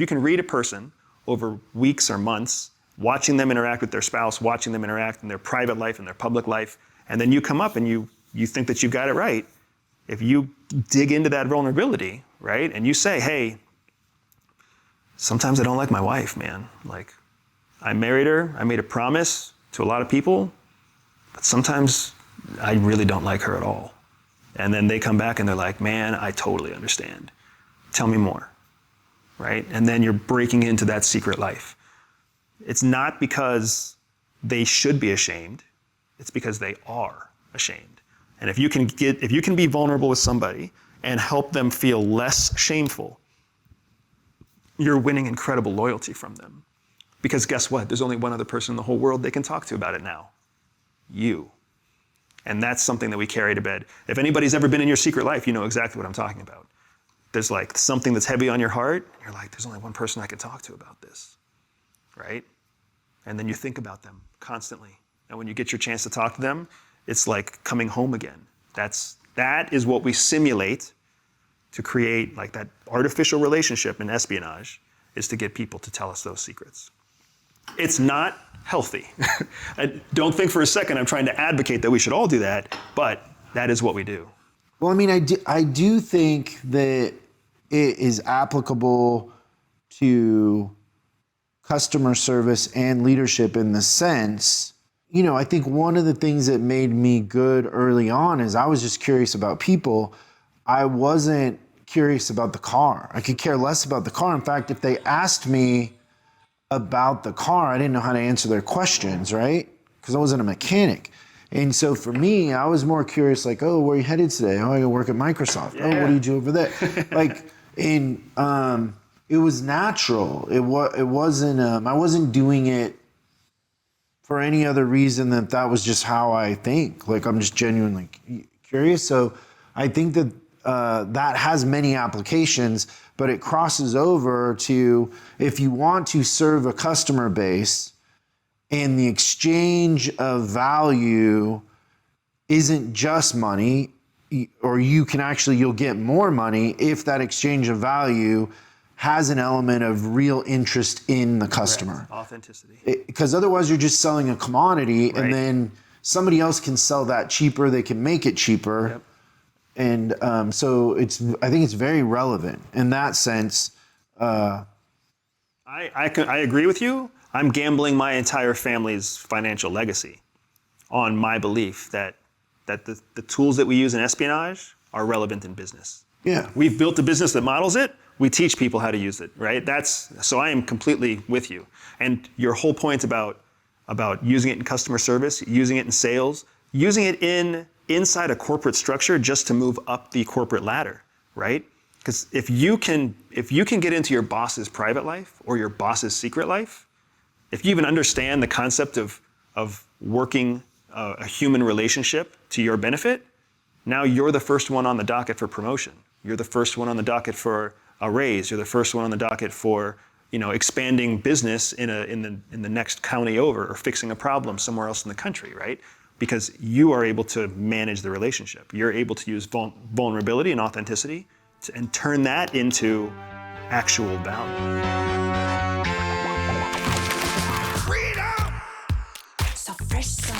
you can read a person over weeks or months, watching them interact with their spouse, watching them interact in their private life and their public life, and then you come up and you think that you've got it right, if you dig into that vulnerability, right, and you say, hey, sometimes I don't like my wife, man. Like, I married her, I made a promise to a lot of people, but sometimes I really don't like her at all. And then they come back and they're like, man, I totally understand. Tell me more, right? And then you're breaking into that secret life. It's not because they should be ashamed, it's because they are ashamed. And if you can be vulnerable with somebody and help them feel less shameful, you're winning incredible loyalty from them. Because guess what? There's only one other person in the whole world they can talk to about it now. You. And that's something that we carry to bed. If anybody's ever been in your secret life, you know exactly what I'm talking about. There's like something that's heavy on your heart. You're like, there's only one person I can talk to about this, right? And then you think about them constantly. And when you get your chance to talk to them, it's like coming home again. That is what we simulate to create like that artificial relationship in espionage, is to get people to tell us those secrets. It's not healthy. Don't think for a second I'm trying to advocate that we should all do that, but that is what we do. Well, I mean, I do think that it is applicable to customer service and leadership in the sense, you know, I think one of the things that made me good early on is I was just curious about people. I wasn't curious about the car. I could care less about the car. In fact, if they asked me about the car, I didn't know how to answer their questions, right? Because I wasn't a mechanic. And so for me, I was more curious, like, oh, where are you headed today? Oh, I gotta work at Microsoft. Yeah. Oh, what do you do over there? Like, and it was natural. It wasn't, I wasn't doing it for any other reason than that was just how I think. Like, I'm just genuinely curious. So I think that that has many applications, but it crosses over to if you want to serve a customer base and the exchange of value isn't just money, or you'll get more money if that exchange of value has an element of real interest in the customer. Correct. Authenticity. Because otherwise you're just selling a commodity, right. And then somebody else can sell that cheaper, they can make it cheaper. Yep. And so I think it's very relevant in that sense. I agree with you. I'm gambling my entire family's financial legacy on my belief that the tools that we use in espionage are relevant in business. Yeah. We've built a business that models it. We teach people how to use it, right? So I am completely with you. And your whole point about using it in customer service, using it in sales, using it inside a corporate structure just to move up the corporate ladder, right? Because if you can get into your boss's private life or your boss's secret life, if you even understand the concept of working a human relationship to your benefit, now you're the first one on the docket for promotion. You're the first one on the docket for a raise. You're the first one on the docket for, you know, expanding business in the next county over, or fixing a problem somewhere else in the country, right? Because you are able to manage the relationship. You're able to use vulnerability and authenticity and turn that into actual value. Freedom! So fresh, so